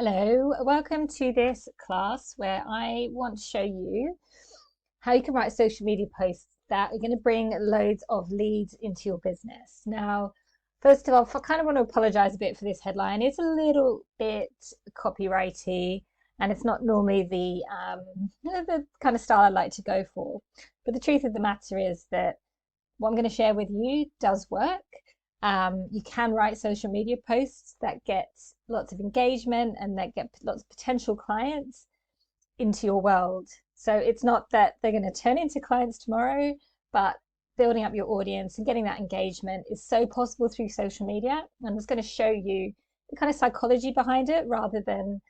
Hello, welcome to this class where I want to show you how you can write social media posts that are going to bring loads of leads into your business. Now, first of all, I kind of want to apologize a bit for this headline. It's a little bit copywrity and it's not normally the kind of style I like to go for. But the truth of the matter is that what I'm going to share with you does work. You can write social media posts that get lots of engagement and that get lots of potential clients into your world. So it's not that they're going to turn into clients tomorrow, but building up your audience and getting that engagement is so possible through social media. I'm just going to show you the kind of psychology behind it rather than,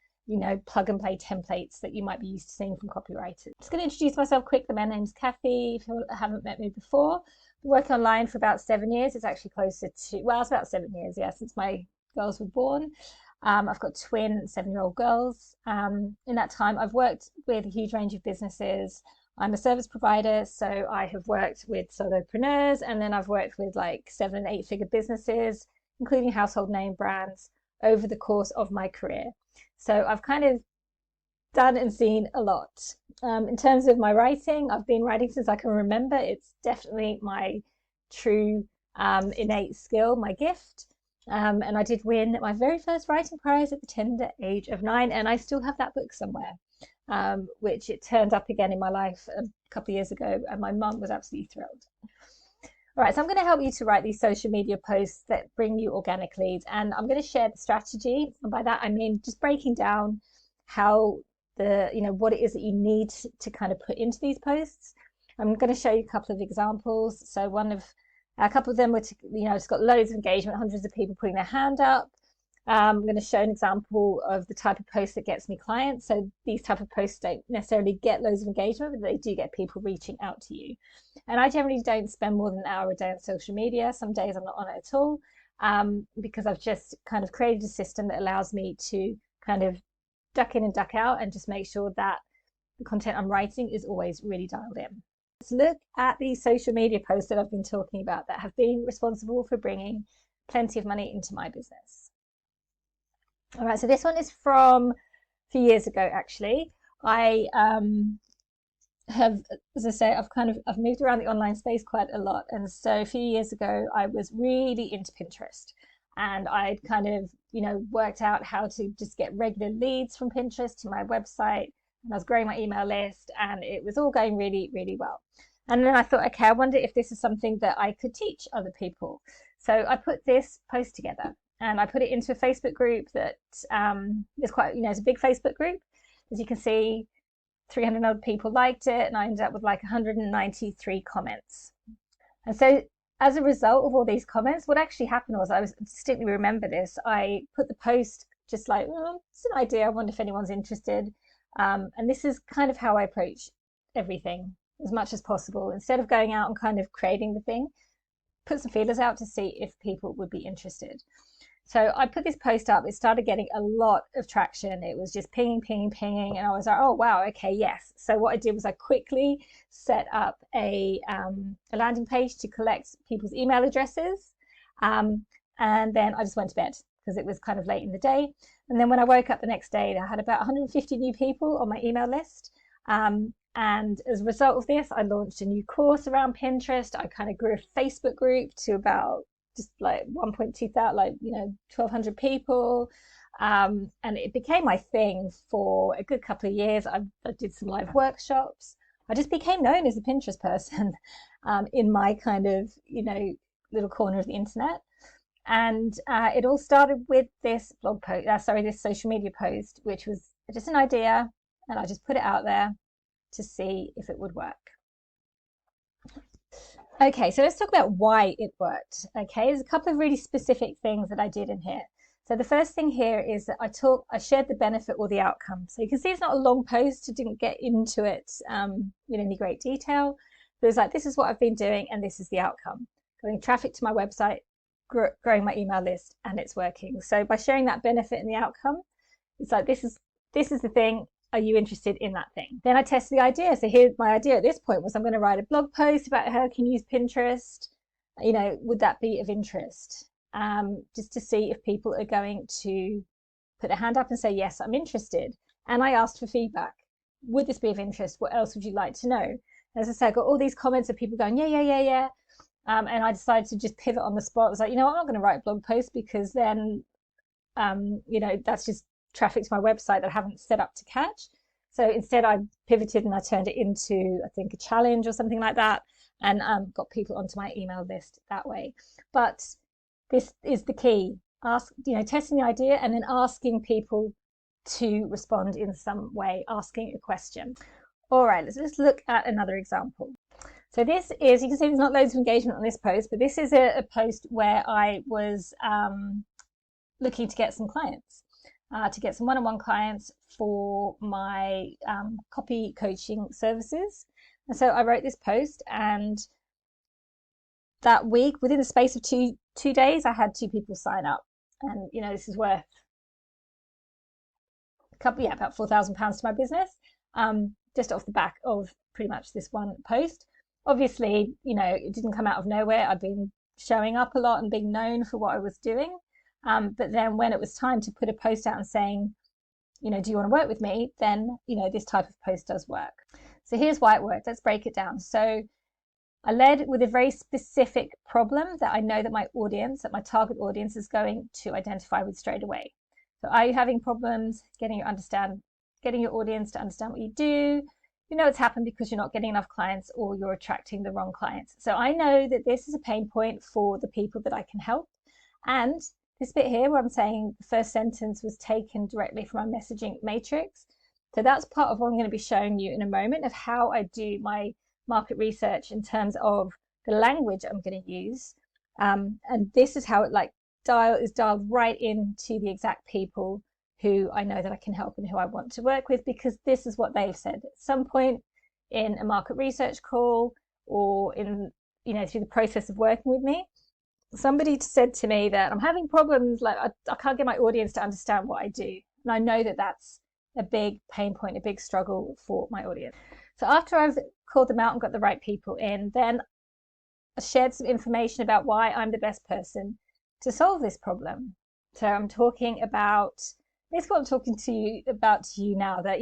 plug and play templates that you might be used to seeing from copywriters. I'm just going to introduce myself quickly. My name's Kathy. If you haven't met me before, working online for about 7 years. It's actually closer to, well, it's about 7 years, since my girls were born. I've got twin 7-year-old girls. In that time, I've worked with a huge range of businesses. I'm a service provider, so I have worked with solopreneurs, and then I've worked with like 7 and 8 figure businesses, including household name brands, over the course of my career. So I've kind of done and seen a lot. In terms of my writing, I've been writing since I can remember. It's definitely my true innate skill, my gift. And I did win my very first writing prize at the tender age of 9, and I still have that book somewhere, which it turned up again in my life a couple of years ago, and my mum was absolutely thrilled. All right, so I'm going to help you to write these social media posts that bring you organic leads, and I'm going to share the strategy. And by that, I mean just breaking down how what it is that you need to kind of put into these posts. I'm going to show you a couple of examples. So a couple of them were, it's got loads of engagement, hundreds of people putting their hand up. I'm going to show an example of the type of post that gets me clients. So these type of posts don't necessarily get loads of engagement, but they do get people reaching out to you. And I generally don't spend more than an hour a day on social media. Some days I'm not on it at all, because I've just kind of created a system that allows me to kind of duck in and duck out and just make sure that the content I'm writing is always really dialed in. Let's look at these social media posts that I've been talking about that have been responsible for bringing plenty of money into my business. All right, so this one is from a few years ago, actually. I have, as I say, I've moved around the online space quite a lot. And so a few years ago, I was really into Pinterest. And I'd kind of, worked out how to just get regular leads from Pinterest to my website. And I was growing my email list, and it was all going really, really well. And then I thought, okay, I wonder if this is something that I could teach other people. So I put this post together, and I put it into a Facebook group that is quite, it's a big Facebook group. As you can see, 300 odd people liked it, and I ended up with like 193 comments. And so as a result of all these comments, what actually happened was, I distinctly remember this, I put the post just like, it's an idea, I wonder if anyone's interested. And this is kind of how I approach everything as much as possible. Instead of going out and kind of creating the thing, put some feelers out to see if people would be interested. So I put this post up, it started getting a lot of traction. It was just pinging, pinging, pinging. And I was like, oh, wow, okay, yes. So what I did was I quickly set up a landing page to collect people's email addresses. And then I just went to bed because it was kind of late in the day. And then when I woke up the next day, I had about 150 new people on my email list. And as a result of this, I launched a new course around Pinterest. I kind of grew a Facebook group to about just like 1.2 thousand, 1,200 people. And it became my thing for a good couple of years. I did some live workshops. I just became known as a Pinterest person in my kind of, little corner of the internet. And it all started with this blog post, this social media post, which was just an idea. And I just put it out there to see if it would work. Okay, so let's talk about why it worked. Okay, there's a couple of really specific things that I did in here. So the first thing here is that I shared the benefit or the outcome. So you can see it's not a long post. I didn't get into it in any great detail. But it's like, this is what I've been doing and this is the outcome. Getting traffic to my website, growing my email list, and it's working. So by sharing that benefit and the outcome, it's like, this is the thing. Are you interested in that thing? Then I tested the idea. So here's my idea at this point was I'm going to write a blog post about how I can use Pinterest. Would that be of interest? Just to see if people are going to put their hand up and say, yes, I'm interested. And I asked for feedback. Would this be of interest? What else would you like to know? As I said, I got all these comments of people going, yeah. And I decided to just pivot on the spot. I was like, I'm not going to write a blog post because then, that's just traffic to my website that I haven't set up to catch. So instead I pivoted and I turned it into, I think, a challenge or something like that, and got people onto my email list that way. But this is the key. Testing the idea and then asking people to respond in some way, asking a question. All right, let's look at another example. So this is, you can see there's not loads of engagement on this post, but this is a post where I was looking to get some clients, to get some one-on-one clients for my copy coaching services. And so I wrote this post, and that week, within the space of two days, I had 2 people sign up. And, this is worth about £4,000 to my business, just off the back of pretty much this one post. Obviously, it didn't come out of nowhere. I'd been showing up a lot and being known for what I was doing. But then when it was time to put a post out and saying, do you want to work with me? Then, this type of post does work. So here's why it worked. Let's break it down. So I led with a very specific problem that I know that my target audience is going to identify with straight away. So are you having problems getting your audience to understand what you do? It's happened because you're not getting enough clients or you're attracting the wrong clients. So I know that this is a pain point for the people that I can help. And this bit here where I'm saying the first sentence was taken directly from my messaging matrix. So that's part of what I'm going to be showing you in a moment, of how I do my market research in terms of the language I'm going to use. And this is how it is dialed right into the exact people who I know that I can help and who I want to work with, because this is what they've said at some point in a market research call or in, through the process of working with me. Somebody said to me that I'm having problems, I can't get my audience to understand what I do. And I know that that's a big pain point, a big struggle for my audience. So after I've called them out and got the right people in, then I shared some information about why I'm the best person to solve this problem. So I'm talking about, basically what I'm talking to you now, that,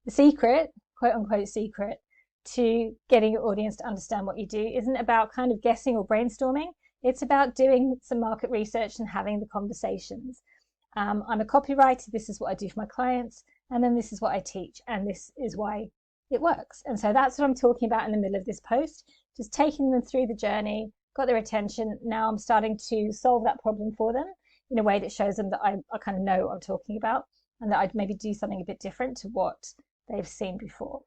the secret, quote unquote secret, to getting your audience to understand what you do isn't about kind of guessing or brainstorming. It's about doing some market research and having the conversations. I'm a copywriter. This is what I do for my clients. And then this is what I teach. And this is why it works. And so that's what I'm talking about in the middle of this post, just taking them through the journey, got their attention. Now I'm starting to solve that problem for them in a way that shows them that I kind of know what I'm talking about, and that I'd maybe do something a bit different to what they've seen before.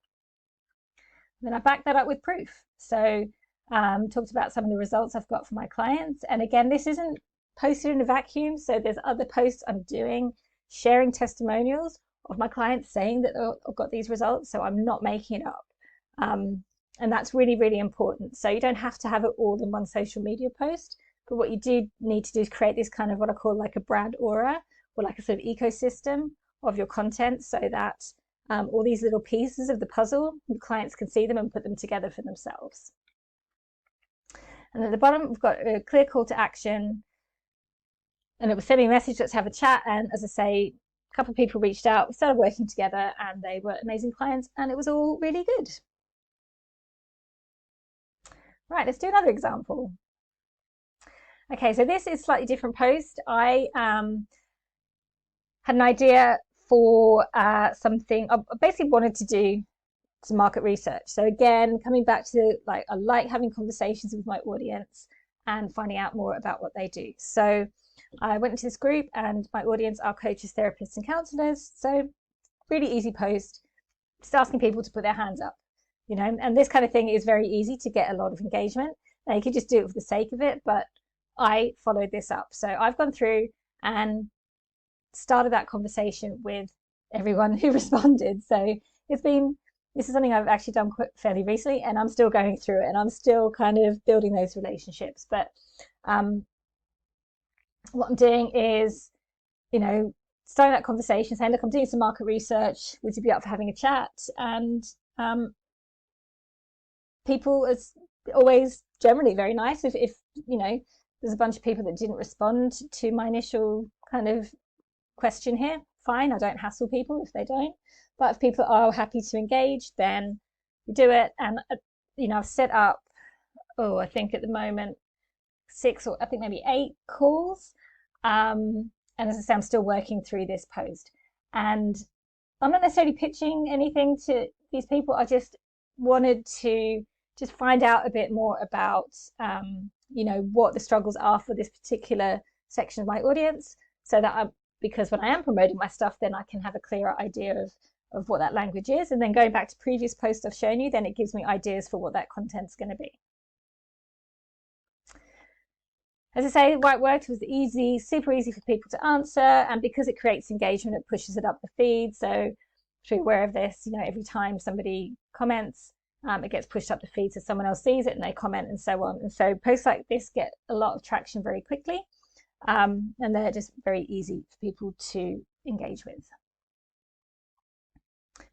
And then I back that up with proof. So talked about some of the results I've got for my clients. And again, this isn't posted in a vacuum. So there's other posts I'm doing, sharing testimonials of my clients saying that I've got these results. So I'm not making it up. And that's really, really important. So you don't have to have it all in one social media post, but what you do need to do is create this kind of what I call like a brand aura, or like a sort of ecosystem of your content, so that all these little pieces of the puzzle, your clients can see them and put them together for themselves. And at the bottom, we've got a clear call to action. And it was sending a message, let's have a chat. And as I say, a couple of people reached out, we started working together, and they were amazing clients, and it was all really good. Right, let's do another example. Okay, so this is a slightly different post. I had an idea for something. I basically wanted to do some market research. So again, coming back to I like having conversations with my audience and finding out more about what they do. So I went into this group, and my audience are coaches, therapists, and counselors. So really easy post, just asking people to put their hands up, and this kind of thing is very easy to get a lot of engagement. Now you could just do it for the sake of it, but I followed this up. So I've gone through and started that conversation with everyone who responded. So this is something I've actually done quite fairly recently, and I'm still going through it, and I'm still kind of building those relationships. But what I'm doing is, starting that conversation, saying, look, I'm doing some market research. Would you be up for having a chat? And people is always generally very nice. If there's a bunch of people that didn't respond to my initial kind of question here, fine, I don't hassle people if they don't. But if people are happy to engage, then we do it. And I've set up, I think at the moment 6 or I think maybe 8 calls. And as I say, I'm still working through this post, and I'm not necessarily pitching anything to these people. I just wanted to just find out a bit more about what the struggles are for this particular section of my audience, so that because when I am promoting my stuff, then I can have a clearer idea of what that language is. And then going back to previous posts I've shown you, then it gives me ideas for what that content's going to be. As I say, why it worked was easy, super easy for people to answer, and because it creates engagement, it pushes it up the feed. So if you're aware of this, every time somebody comments, it gets pushed up the feed so someone else sees it and they comment and so on. And so posts like this get a lot of traction very quickly, and they're just very easy for people to engage with.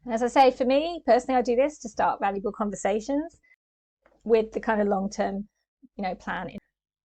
And as I say, for me personally, I do this to start valuable conversations with the kind of long-term, plan.